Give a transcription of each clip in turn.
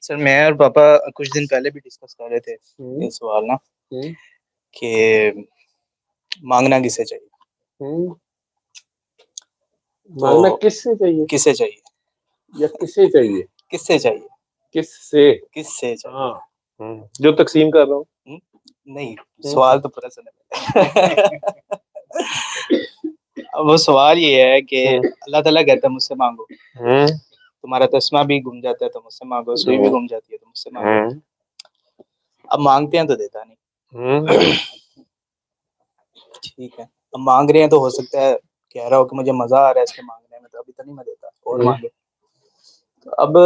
سر میں اور پاپا کچھ دن پہلے بھی ڈسکس کر رہے تھے یہ سوال نا کہ مانگنا کسے چاہیے، مانگنا کس سے چاہیے، کسے چاہیے یا کسے چاہیے، کس سے چاہیے، کس سے چاہیے، ہاں جو تقسیم کر رہا ہوں نہیں سوال تو پورا سنے اب وہ سوال یہ ہے کہ اللہ تعالیٰ کہتا ہے مجھ سے مانگو، تمہارا تسمہ بھی گم جاتا ہے تو مجھ سے مانگو، سوئی بھی گم جاتی ہے تو مجھ سے مانگو. اب مانگتے ہیں تو دیتا نہیں، ٹھیک ہے، اب مانگ رہے ہیں تو ہو سکتا ہے کہہ رہا ہو کہ مجھے مزہ آ رہا ہے اس کے مانگنے میں، تو ابھی تو نہیں میں دیتا اور مانگے. تو اب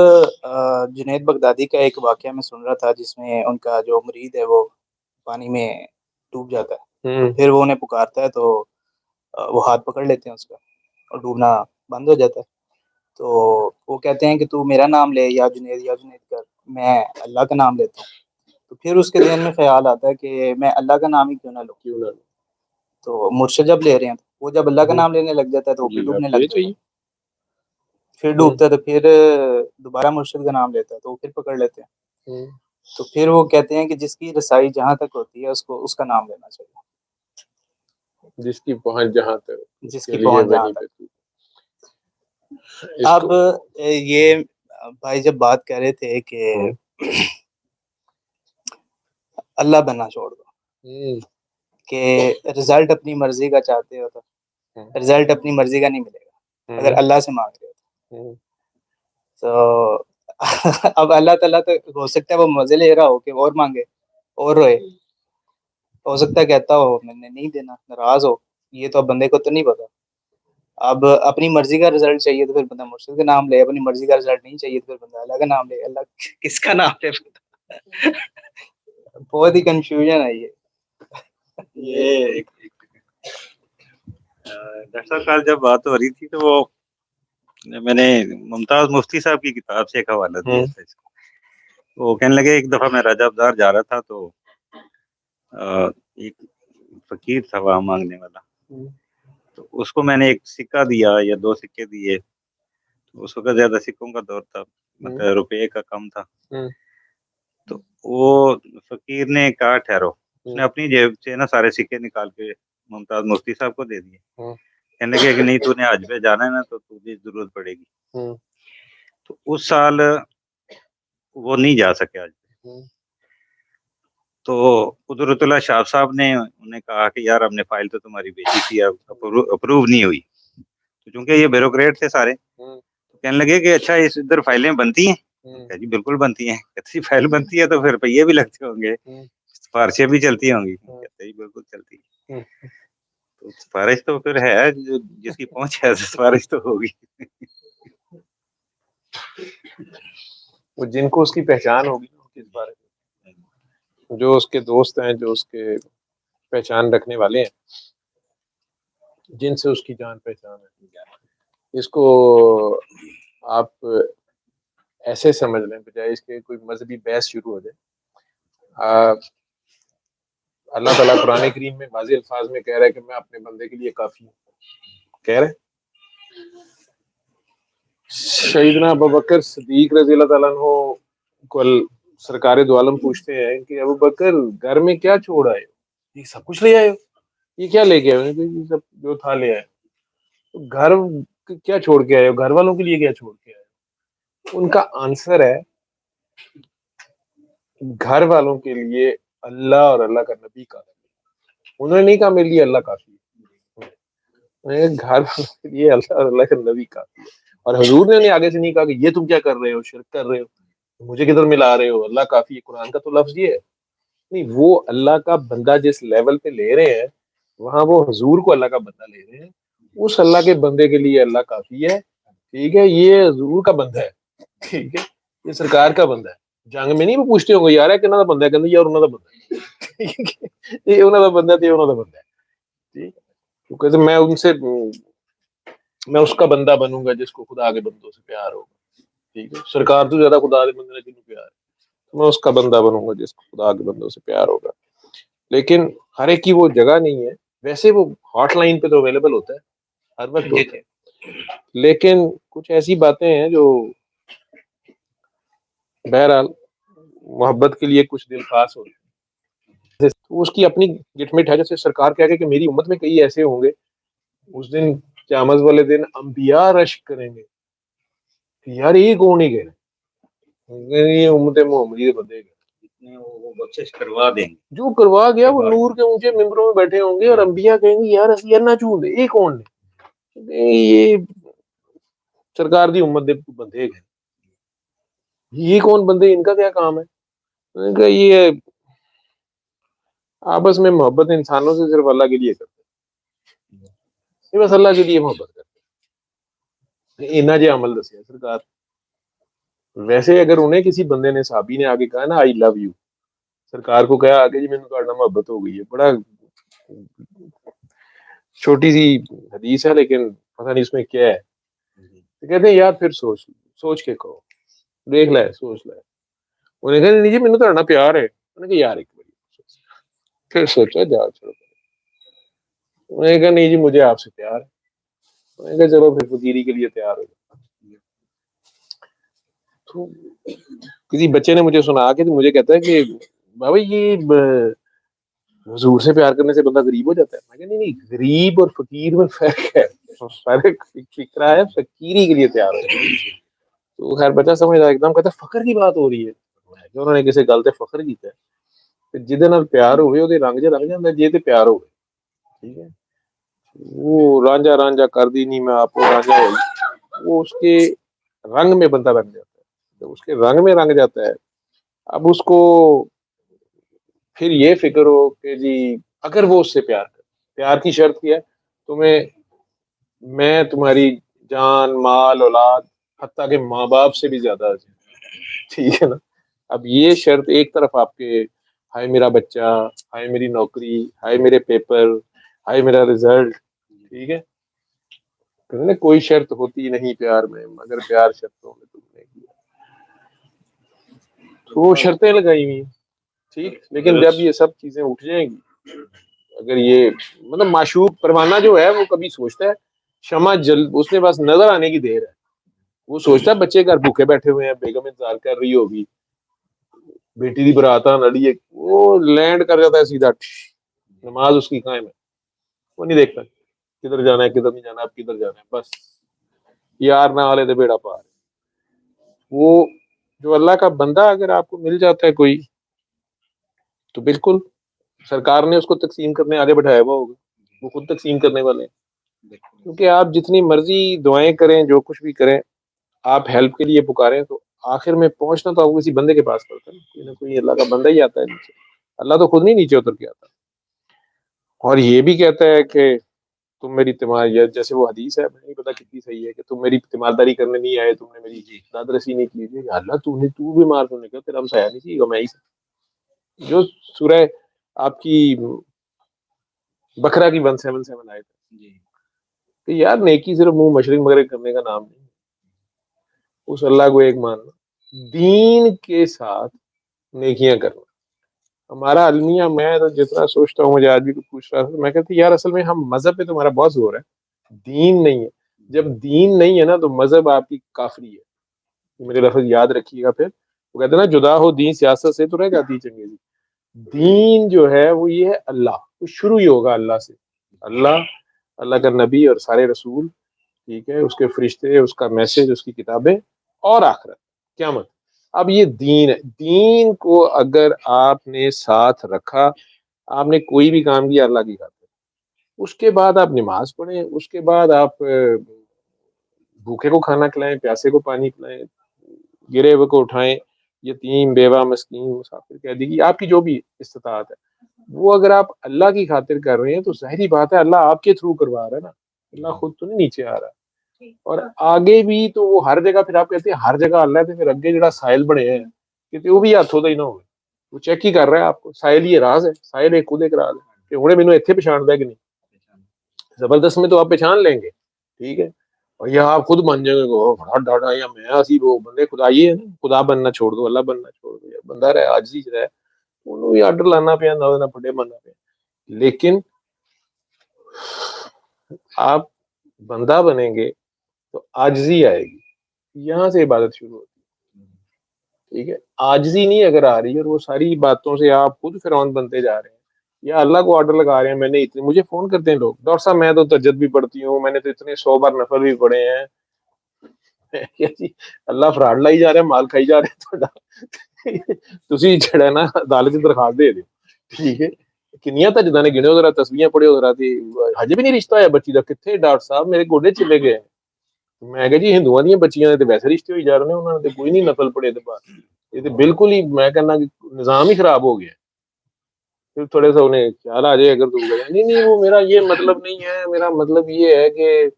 جنید بغدادی کا ایک واقعہ میں سن رہا تھا جس میں ان کا جو مرید ہے وہ پانی میں ڈوب جاتا ہے، پھر وہ انہیں پکارتا ہے تو وہ ہاتھ پکڑ لیتے ہیں اس کا اور ڈوبنا بند ہو جاتا ہے. تو وہ کہتے ہیں کہ تو میرا نام لے یا جنید کر، میں اللہ کا نام لیتا ہوں. تو پھر اس کے ذہن میں خیال آتا ہے کہ میں اللہ کا نام ہی کیوں نہ لوں. تو مرشد جب لے رہے ہیں وہ جب اللہ کا نام لینے لگ جاتا ہے تو وہ پھر ڈوبنے لگ جاتا ہے، پھر ڈوبتا ہے تو پھر دوبارہ مرشد کا نام لیتا ہے تو وہ پھر پکڑ لیتے ہیں. تو پھر وہ کہتے ہیں کہ جس کی رسائی جہاں تک ہوتی ہے اس کو اس کا نام لینا چاہیے، جس کی پہنچ جہاں تک، جس کی پہنچ جہاں تک. اب یہ بھائی جب بات کر رہے تھے کہ اللہ بننا چھوڑ دو، کہ رزلٹ اپنی مرضی کا چاہتے ہو تو رزلٹ اپنی مرضی کا نہیں ملے گا اگر اللہ سے مانگ رہے ہو تو اب اللہ تعالیٰ تو ہو سکتا ہے وہ مزے لے رہا ہو کہ اور مانگے اور روئے، ہو سکتا ہے کہتا ہو میں نے نہیں دینا، ناراض ہو، یہ تو اب بندے کو تو نہیں پتا. اب اپنی مرضی کا رزلٹ چاہیے تو پھر بندہ مرشد کا نام لے، اپنی مرضی کا رزلٹ نہیں چاہیے تو پھر بندہ اللہ کا نام لے. اللہ کس کا نام لے؟ بہت ہی کنفیوژن ہے یہ. ڈاکٹر صاحب کل جب بات ہو رہی تھی تو وہ میں نے ممتاز مفتی صاحب کی کتاب سے ایک حوالہ دیا تھا اس کو. وہ کہنے لگے ایک دفعہ میں راجہ ابدار جا رہا تھا تو ایک فقیر تھا وہاں مانگنے والا، تو اس کو میں نے ایک سکہ دیا یا 2 سکے دیے. اس وقت زیادہ سکوں کا دور تھا، مطلب روپے کا کم تھا. تو وہ فقیر نے کہا ٹھہرو، اس نے اپنی جیب سے نا سارے سکے نکال کے ممتاز مفتی صاحب کو دے دیے. کہنے لگے کہ نہیں تو نے حج پہ جانا ہے نا تو تجھے ضرورت پڑے گی. تو اس سال وہ نہیں جا سکے حج پہ. تو قدرت اللہ شاہ صاحب نے انہیں کہا کہ یار ہم نے فائل تو تمہاری بھیجی تھی، اب اپروو نہیں ہوئی. تو چونکہ یہ بیوروکریٹ تھے سارے، تو کہنے لگے کہ اچھا اس ادھر فائلیں بنتی ہیں؟ جی بالکل بنتی ہیں. کہتے فائل بنتی ہے تو پھر پہیے بھی لگتے ہوں گے، سفارشیں بھی چلتی ہوں گی؟ کہتے جی بالکل چلتی ہے. تو سفارش تو پھر ہے، جس کی پہنچ ہے سفارش تو ہوگی. وہ جن کو اس کی پہچان ہوگی اس بارے میں، جو اس کے دوست ہیں، جو اس کے پہچان رکھنے والے ہیں، جن سے اس کی جان پہچان ہے، اس کو آپ ایسے سمجھ لیں بجائے اس کے کوئی مذہبی بحث شروع ہو جائے. اللہ تعالیٰ قرآن کریم میں واضح الفاظ میں کہہ رہا ہے کہ میں اپنے بندے کے لیے کافی ہوں. کہہ رہے سیدنا ابوبکر صدیق رضی اللہ تعالیٰ عنہ کو سرکار دو عالم پوچھتے ہیں کہ ابوبکر گھر میں کیا چھوڑ آئے ہو؟ یہ سب کچھ لے آئے ہو؟ یہ کیا لے کے آئے ہو؟ یہ سب جو تھا لے آئے. گھر کیا چھوڑ کے آئے ہو؟ گھر والوں کے لیے کیا چھوڑ کے آئے ہو؟ ان کا آنسر ہے گھر والوں کے لیے اللہ اور اللہ کا نبی کافی ہے. انہوں نے نہیں کہا میرے لیے اللہ کافی ہے، گھر والوں کے لیے اللہ اور اللہ کا نبی کافی ہے. اور حضور نے آگے سے نہیں کہا کہ یہ تم کیا کر رہے ہو، شرک کر رہے ہو، مجھے کدھر ملا رہے ہو، اللہ کافی ہے. قرآن کا تو لفظ یہ ہے نہیں، وہ اللہ کا بندہ جس لیول پہ لے رہے ہیں وہاں وہ حضور کو اللہ کا بندہ لے رہے ہیں. اس اللہ کے بندے کے لیے اللہ کافی ہے. ٹھیک ہے، یہ حضور کا بندہ ہے، ٹھیک ہے، یہ سرکار کا بندہ ہے. جنگ میں نہیں وہ پوچھتے ہوں گے یار ہے کہ انہوں کا بندہ ہے، کہ یار انہوں کا بندہ ہے، یہ انہوں کا بندہ ہے، یہ انہوں کا بندہ ہے. ٹھیک ہے، کہتے میں ان سے میں اس کا بندہ بنوں گا جس کو خدا کے بندوں سے پیار ہوگا. ٹھیک ہے، سرکار تو زیادہ خدا کے بندے نے جنوں پیار ہے، میں اس کا بندہ بنوں گا جس کو خدا کے بندوں سے پیار ہوگا. لیکن ہر ایک کی وہ جگہ نہیں ہے. ویسے وہ ہاٹ لائن پہ تو اویلیبل ہوتا ہے ہر وقت ہوتا ہے، لیکن کچھ ایسی باتیں ہیں جو بہرحال محبت کے لیے کچھ دل خاص ہوتے ہیں، تو اس کی اپنی گٹمٹ ہے. جیسے سرکار کہہ گے کہ میری امت میں کئی ایسے ہوں گے اس دن قیامت والے دن انبیاء رشک کریں گے کہ یار یہ کون ہی گئے، یہ امت محمدی کے بندے گئے، وہ بخشش کروا دیں گے. جو کروا گیا وہ نور کے اونچے ممبروں میں بیٹھے ہوں گے اور انبیاء کہیں گے یار اسی نہ چون دے یہ کون نے، یہ سرکار دی امت دے بندے گئے، یہ کون بندے، ان کا کیا کام ہے. میں نے کہا یہ آپس میں محبت انسانوں سے صرف اللہ کے لیے کرتے ہیں، یہ بس اللہ کے لیے محبت کرتے ہیں. انہاں جے عمل دسیا سرکار. ویسے اگر انہیں کسی بندے نے صحابی نے آگے کہا نا آئی لو یو، سرکار کو کہا آگے جی میں نے محبت ہو گئی ہے، بڑا چھوٹی سی حدیث ہے لیکن پتہ نہیں اس میں کیا ہے. تو کہتے ہیں یار پھر سوچ کے کہو، دیکھ لے سوچ لے. انہیں کہا نہیں جی مینوں تہاڈے نال پیار ہے. انہوں نے کہا یار ایک باری پھر سوچا جا چھوڑو. انہوں نے کہا نہیں جی مجھے آپ سے پیار ہے. انہوں نے کہا چلو پھر فقیری کے لیے تیار ہو جاؤ. تو کسی بچے نے مجھے سنا کے تو مجھے کہتا ہے کہ بابا یہ حضور سے پیار کرنے سے بندہ غریب ہو جاتا ہے. میں کہا نہیں غریب اور فقیر میں فرق ہے، فرق فکرہ ہے فقیری کے لیے تیار ہو. تو خیر بچہ سمجھ رہا ایک دم کہتا ہے فخر کی بات ہو رہی ہے. انہوں نے کسی گل تے فخر کیتا ہے جہدے نال پیار ہوئے وہ رنگ جہ لگ جاتا ہے جے تے پیار ہوئے. ٹھیک ہے وہ رانجھا رانجھا کر دی نہیں میں آپ کو رانجھا ہوئی، وہ اس کے رنگ میں بندہ رنگ جاتا ہے. جب اس کے رنگ میں رنگ جاتا ہے اب اس کو پھر یہ فکر ہو کہ جی اگر وہ اس سے پیار کی شرط کیا تمہیں میں تمہاری جان مال اولاد حتیٰ کہ ماں باپ سے بھی زیادہ ہے. ٹھیک ہے نا. اب یہ شرط ایک طرف آپ کے ہائے میرا بچہ، ہائے میری نوکری، ہائے میرے پیپر، ہائے میرا رزلٹ. ٹھیک ہے کوئی شرط ہوتی نہیں پیار میں مگر پیار شرطوں میں تم نے کیا. تو وہ شرطیں لگائی ہوئی ہیں ٹھیک. لیکن جب یہ سب چیزیں اٹھ جائیں گی، اگر یہ مطلب معشوق پروانہ جو ہے وہ کبھی سوچتا ہے شمع جل اس نے بس نظر آنے کی دیر ہے. وہ سوچتا ہے بچے گھر بھوکے بیٹھے ہوئے ہیں، بیگم انتظار کر رہی ہوگی، بیٹی دی برات آن لڑی ہے، وہ لینڈ کر جاتا ہے سیدھا، نماز اس کی قائم ہے، وہ نہیں دیکھتا کدھر جانا ہے کدھر نہیں جانا، اب کدھر جانا ہے، بس یار نہ والے دے بیڑا پار. وہ جو اللہ کا بندہ اگر آپ کو مل جاتا ہے کوئی تو بالکل سرکار نے اس کو تقسیم کرنے آگے بٹھایا ہوا ہوگا، وہ خود تقسیم کرنے والے ہیں. کیونکہ آپ جتنی مرضی دعائیں کریں جو کچھ بھی کریں آپ ہیلپ کے لیے پکاریں تو آخر میں پہنچنا تو آپ کو کسی بندے کے پاس پڑتا ہے، کوئی نہ کوئی اللہ کا بندہ ہی آتا ہے نیچے. اللہ تو خود نہیں نیچے اتر کے آتا. اور یہ بھی کہتا ہے کہ تم میری جیسے وہ حدیث ہے نہیں پتا کتنی صحیح ہے کہ تم میری تیمارداری کرنے نہیں آئے، تم نے میری داد رسی نہیں کی. اللہ تو بیمار ہونے کا تیرا ہم سایہ نہیں چاہیے گا میں ہی جو سورہ آپ کی بکرا کی 177 آئے تھے کہ یار نیکی صرف منہ مشرق مغرب کرنے کا نام نہیں، اس اللہ کو ایک ماننا، دین کے ساتھ نیکیاں کرنا. ہمارا المیہ میں تو جتنا سوچتا ہوں، مجھے آج بھی پوچھ رہا تھا، میں کہتی یار اصل میں ہم مذہب پہ تمہارا بہت زور ہے، دین نہیں ہے. جب دین نہیں ہے نا تو مذہب آپ کی کافری ہے. میرے لفظ یاد رکھیے گا. پھر وہ کہتے ہیں نا جدا ہو دین سیاست سے تو رہ جاتی چنگیزی. دین جو ہے وہ یہ ہے اللہ، وہ شروع ہی ہوگا اللہ سے. اللہ کا نبی اور سارے رسول، ٹھیک ہے، اس کے فرشتے، اس کا میسج، اس کی کتابیں اور آخرت قیامت. اب یہ دین ہے. دین کو اگر آپ نے ساتھ رکھا، آپ نے کوئی بھی کام کیا اللہ کی خاطر، اس کے بعد آپ نماز پڑھیں، اس کے بعد آپ بھوکے کو کھانا کھلائیں، پیاسے کو پانی پلائیں، گرے ہوئے کو اٹھائیں، یتیم بیوہ مسکین مسافر کہہ دیجیے آپ کی جو بھی استطاعت ہے وہ اگر آپ اللہ کی خاطر کر رہے ہیں تو ظاہری بات ہے اللہ آپ کے تھرو کروا رہا ہے نا. اللہ خود تو نہیں نیچے آ رہا. اور آگے بھی تو وہ ہر جگہ پھر آپ کہتے ہیں ہر جگہ اللہ ہے تو پھر اگے جڑا سائل بنے ہیں کہ وہ بھی ہاتھوں دا ہی نہ ہوئے، وہ چیک ہی کر رہا ہے آپ کو. سائل یہ راز ہے، سائل ایک خود ایک راز ہے کہ ہوں مینوں اتنے پچھاڑ دیا کہ نہیں. زبردست میں تو آپ پہچان لیں گے ٹھیک ہے، اور یا آپ خود بن جائیں گے ڈاڈا یا میں اسی وہ بندے خدا ہی ہے نا. خدا بننا چھوڑ دو، اللہ بننا چھوڑ دو، یا بندہ رہے عاجزی رہے، انہوں بھی آرڈر لانا پیا نہ پڑے بننا پیا. لیکن آپ بندہ بنیں گے تو عاجزی آئے گی، یہاں سے عبادت شروع ہوتی ہے. ٹھیک ہے، عاجزی نہیں اگر آ رہی ہے اور وہ ساری باتوں سے آپ خود فرعون بنتے جا رہے ہیں یا اللہ کو آرڈر لگا رہے ہیں، میں نے اتنے، مجھے فون کرتے ہیں لوگ، ڈاکٹر صاحب میں تو تہجد بھی پڑھتی ہوں، میں نے تو اتنے 100 بار نفل بھی پڑھے ہیں کیا جی، اللہ فراڈ لائی جا رہا ہے، مال کھائی جا رہے ہیں تسی جڑا نا عدالت کی درخواست دے دیو، ٹھیک ہے، کنیاں تجدہ نے گنے ذرا تسبیحاں پڑھے ذرا تے ہجے بھی نہیں رشتہ ہویا بچی دا، کتنے ڈاکٹر صاحب میرے گوڈے چلے گئے، میں کہ جی ہندوؤں دی بچیاں دے تے ویسے رشتے ہوئی جا رہے ہیں، انہوں نے کوئی نہیں نفل پڑھے تے بات، یہ تو بالکل ہی میں کہنا کہ نظام ہی خراب ہو گیا، پھر تھوڑے سا انہیں خیال آ جائے اگر تو نہیں نہیں وہ میرا یہ مطلب نہیں ہے، میرا مطلب یہ ہے کہ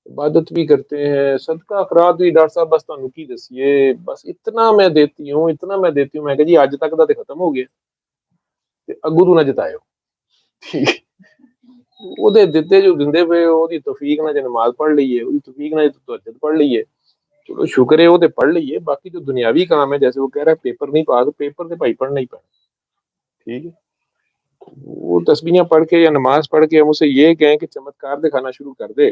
عبادت بھی کرتے ہیں، صدقہ اخراج بھی ڈاکٹر صاحب بس تانوں کی دسیے، بس اتنا میں دیتی ہوں، اتنا میں دیتی ہوں، میں کہ جی اج تک دا تے ختم ہو گیا تے اگوں تو نہ جتایو، ٹھیک ہے، وہ دے دیتے جو دندے پے وہ دی توفیق نہ نماز پڑھ لئیے، وہ دی توفیق نہ تہجد پڑھ لئیے، چلو شکر ہے وہ تے پڑھ لئیے، باقی جو دنیاوی کام ہے جیسے وہ کہہ رہا ہے پیپر نہیں پاس، پیپر تے بھائی پڑھنا ہی پڑنا، ٹھیک ہے، وہ تسبیحاں پڑھ کے یا نماز پڑھ کے ہم اسے یہ کہیں کہ چمتکار دکھانا شروع کر دے،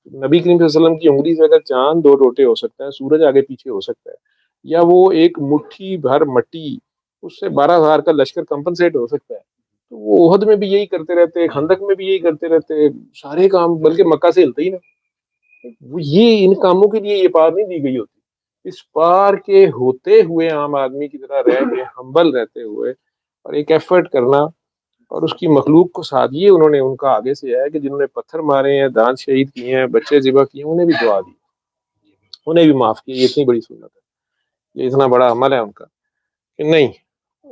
نبی کریم صلی اللہ علیہ وسلم کی انگلی سے اگر چاند 2 ٹوٹے ہو سکتا ہے، سورج آگے پیچھے ہو سکتا ہے، یا وہ ایک مٹھی بھر مٹی اس سے 12,000 کا لشکر کمپنسیٹ ہو سکتا ہے، تو وہ احد میں بھی یہی کرتے رہتے، خندق میں بھی یہی کرتے رہتے، سارے کام، بلکہ مکہ سے ہلتے ہی نا، وہ یہ ان کاموں کے لیے یہ پار نہیں دی گئی ہوتی، اس پار کے ہوتے ہوئے عام آدمی کی طرح رہ کے ہمبل رہتے ہوئے اور ایک ایفرٹ کرنا اور اس کی مخلوق کو ساتھ، یہ انہوں نے ان کا آگے سے ہے کہ جنہوں نے پتھر مارے ہیں، دانت شہید کیے ہیں، بچے ذبح کیے ہیں، انہیں بھی دعا دی، انہیں بھی معاف کیا، یہ اتنی بڑی سنت ہے، یہ اتنا بڑا عمل ہے ان کا کہ نہیں،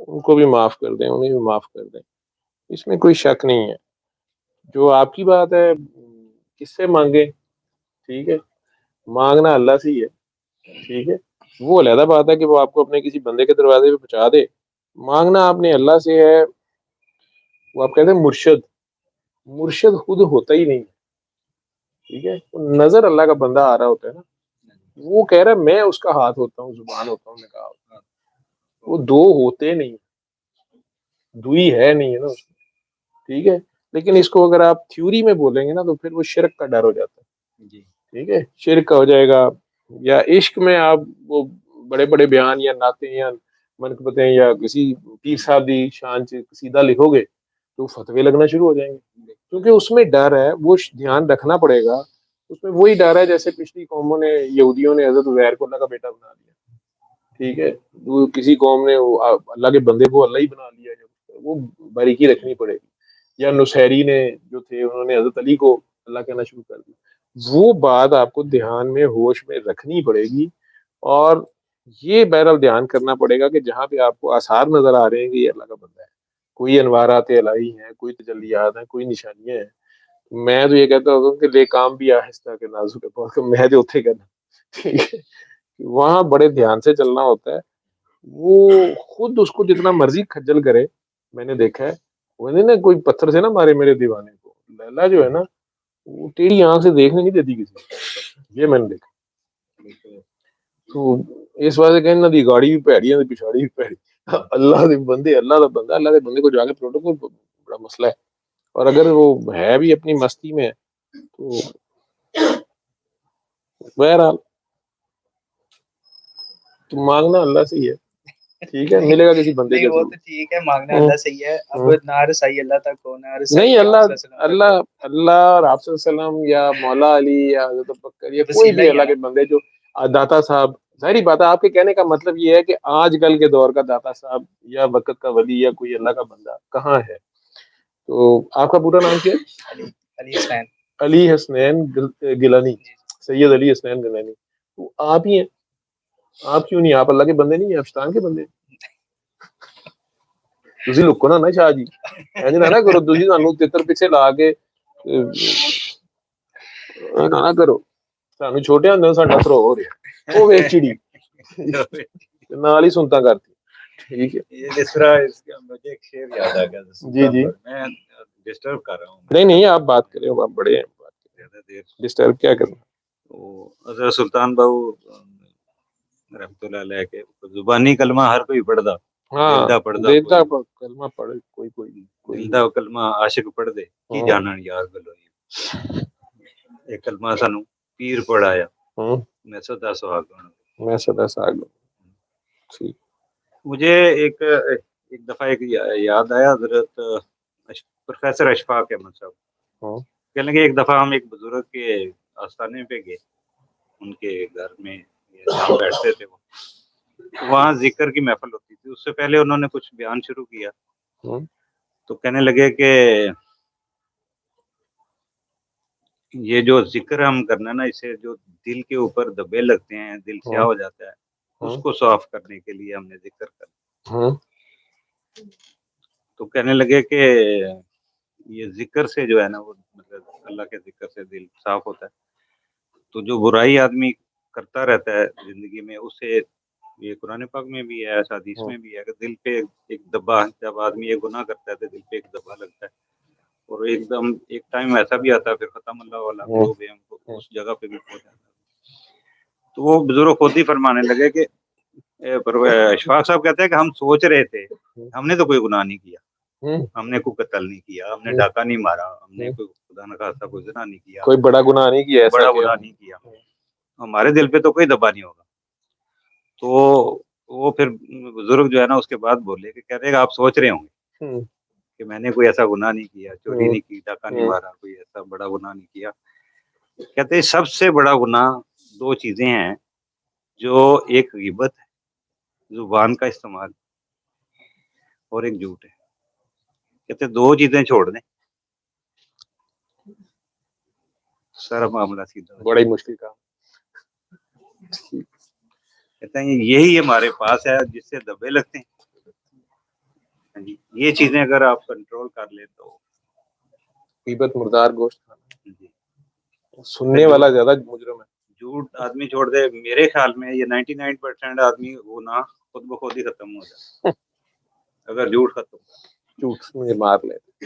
ان کو بھی معاف کر دیں، انہیں بھی معاف کر دیں، اس میں کوئی شک نہیں ہے، جو آپ کی بات ہے کس سے مانگے، ٹھیک ہے، مانگنا اللہ سے ہی ہے، ٹھیک ہے، وہ علیحدہ بات ہے کہ وہ آپ کو اپنے کسی بندے کے دروازے پہ پہنچا دے، مانگنا آپ نے اللہ سے ہے، وہ آپ کہتے ہیں مرشد، مرشد خود ہوتا ہی نہیں، ٹھیک ہے، نظر اللہ کا بندہ آ رہا ہوتا ہے نا، وہ کہہ رہا ہے میں اس کا ہاتھ ہوتا ہوں، زبان ہوتا ہوں، نے کہا ہوتا، وہ دو ہوتے نہیں، دوئی ہے نہیں ہے نا اس میں، ٹھیک ہے، لیکن اس کو اگر آپ تھیوری میں بولیں گے نا تو پھر وہ شرک کا ڈر ہو جاتا ہے، ٹھیک ہے، شرک کا ہو جائے گا، یا عشق میں آپ وہ بڑے بڑے بیان یا نعتیں یا منقبتیں یا کسی پیر صاحب دی شان سے قصیدہ لکھو گے تو فتوے لگنا شروع ہو جائیں گے، کیونکہ اس میں ڈر ہے، وہ دھیان رکھنا پڑے گا، اس میں وہی ڈر ہے جیسے پچھلی قوموں نے، یہودیوں نے حضرت عزیر کو اللہ کا بیٹا بنا دیا، ٹھیک ہے، وہ کسی قوم نے اللہ کے بندے کو اللہ ہی بنا لیا، وہ باریکی رکھنی پڑے گی، یا نصیری نے جو تھے انہوں نے حضرت علی کو اللہ کہنا شروع کر دیا، وہ بات آپ کو دھیان میں ہوش میں رکھنی پڑے گی، اور یہ بہرحال دھیان کرنا پڑے گا کہ جہاں پہ آپ کو آثار نظر آ رہے ہیں کہ یہ اللہ کا بندہ ہے، کوئی انوارات الہی ہیں، کوئی تجلیات ہیں، کوئی نشانیاں ہیں، میں تو یہ کہتا ہوں کہ لے کام بھی آہستہ کے نازک ہے بہت، میں جو اتنے کرنا، ٹھیک ہے، وہاں بڑے دھیان سے چلنا ہوتا ہے، وہ خود اس کو جتنا مرضی کھجل کرے، میں نے دیکھا ہے، وہ نہیں نا کوئی پتھر سے نہ مارے میرے دیوانے کو، لیلا جو ہے نا وہ ٹیڑھی آنکھ سے دیکھنے نہیں دیتی کسی کو، یہ میں نے دیکھا، تو اس واسطے کہنا نہ دی گاڑی بھی پیڑی ہے پچھاڑی بھی پیڑی، اللہ دے بندے، اللہ دا بندہ، اللہ دے بندے کو جا کے پروٹوکول بڑا مسئلہ ہے، اور اگر وہ ہے بھی اپنی مستی میں تو بہرحال تو مانگنا اللہ سے ہی ہے، ٹھیک ہے، ملے گا کسی بندے کے نہیں وہ تھرو، تو ٹھیک ہے، مانگنا اللہ صحیح ہے، اب نہ رسائی اللہ تک ہو، نہ رسائی نہیں، آپ اللہ صلی اللہ علیہ وسلم تک اللہ ہو، اللہ اور آپ صلی اللہ علیہ وسلم یا مولا علی یا حضرت ابوبکر یا کوئی وسیلہ بھی ہی ہے اللہ نا، کے بندے جو داتا صاحب، ظاہری بات ہے آپ کے کہنے کا مطلب یہ ہے کہ آج کل کے دور کا داتا صاحب یا وقت کا ولی یا کوئی اللہ کا بندہ کہاں ہے، تو آپ کا پورا نام کیا ہے؟ علی، علی حسین، علی حسنین گیلانی، جی سید علی حسنین گیلانی، تو آپ ہی ہیں، آپ کیوں نہیں، آپ اللہ کے بندے نہیں ہیں، آپ شیطان کے بندے ہیں، ਤੁਸੀਂ ਲੁਕੋ ਨਾ ਸ਼ਾਹ ਜੀ ਇੰਜ ਨਾ ਕਰੋ, ਤੁਸੀਂ ਸਾਨੂੰ ਤਿੱਤਰ ਪਿੱਛੇ ਲਾ ਕੇ ਨਾ ਕਰੋ, ਸਾਨੂੰ ਛੋਟੇ ਹੁੰਦੇ ਸਾਡਾ ਥਰੋ ਹੋ ਰਿਹਾ, ਉਹ ਵੇਖ ਚਿੜੀ ਨਾਲ ਹੀ ਸੁਣਤਾ ਕਰਤੀ، ٹھیک ہے، یہ جس طرح اس کا مجھے ایک شعر یاد آ گیا، جی جی، میں ڈسٹرب کر رہا ہوں، نہیں نہیں آپ بات کریں، آپ بڑے ہیں، زیادہ دیر ڈسٹرب کیا کرنا، تو حضرت سلطان باؤ رحمۃ اللہ علیہ کے زبانی کلمہ ہر کوئی پڑھدا، ہاں دل دا پڑھدا دیکھتا کوئی، کلمہ پڑھے کوئی کوئی دل کوئی، دا کلمہ عاشق پڑھ دے کی جانن یار گلوئی، ایک کلمہ سانو پیر پڑھایا، میں سدا سہاگن، میں سدا ساگ، مجھے ایک دفعہ ایک یاد آیا، حضرت پروفیسر اشفاق احمد صاحب کہنے لگے ایک دفعہ ہم ایک بزرگ کے آستانے پہ گئے، ان کے گھر میں جہاں بیٹھتے تھے وہ، وہاں ذکر کی محفل ہوتی تھی. اس سے پہلے انہوں نے کچھ بیان شروع کیا تو کہنے لگے کہ یہ جو ذکر ہم کرنا نا، اسے جو دل کے اوپر دبے لگتے ہیں، دل سیاہ ہو جاتا ہے، اس کو صاف کرنے کے لیے ہم نے ذکر کرنا. تو کہنے لگے کہ یہ ذکر سے جو ہے نا، وہ مطلب اللہ کے ذکر سے دل صاف ہوتا ہے. تو جو برائی آدمی کرتا رہتا ہے زندگی میں، اسے یہ قرآن پاک میں بھی ہے، حدیث میں بھی ہے کہ دل پہ ایک دبا، جب آدمی یہ گناہ کرتا ہے تو دل پہ ایک دبا لگتا ہے، اور ایک دم ایک ٹائم ایسا بھی آتا ہے پھر ختم اللہ والا اس جگہ پہ بھی پہنچ جاتا ہے. تو وہ بزرگ خود ہی فرمانے لگے کہ اشفاق صاحب کہتے ہیں کہ ہم سوچ رہے تھے ہم نے تو کوئی گناہ نہیں کیا، ہم نے کوئی قتل نہیں کیا، ہم نے ڈاکہ نہیں مارا، ہم نے کوئی خدا نہ خاصا کوئی زنا نہیں کیا، کوئی بڑا گناہ نہیں کیا، بڑا گناہ نہیں کیا، ہمارے دل پہ تو کوئی دبا نہیں ہوگا. تو وہ پھر بزرگ جو ہے نا اس کے بعد بولے کہ کہتے ہیں کہ آپ سوچ رہے ہوں گے کہ میں نے کوئی ایسا گناہ نہیں کیا، چوری نہیں کی، ڈاکہ نہیں مارا، کوئی ایسا بڑا گناہ نہیں کیا. کہتے ہیں سب سے بڑا گناہ دو چیزیں ہیں، جو ایک غیبت ہے، زبان کا استعمال، اور ایک جھوٹ ہے. کہتے ہیں دو چیزیں چھوڑ دیں سارا معاملہ سیدھا. بڑا ہی مشکل کام. کہتے ہیں یہی ہمارے پاس ہے جس سے دبے لگتے ہیں. یہ چیزیں اگر آپ کنٹرول کر لیں تو غیبت، مردار گوشت کھانا، جی. سننے والا زیادہ مجرم ہے. جھوٹ آدمی چھوڑ دے، میرے خیال میں یہ 99% آدمی گناہ خود بخود ہی ختم ہو جائے اگر جھوٹ ختم. جھوٹ مجھے مار لیتے.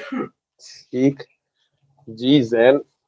ٹھیک جی زین.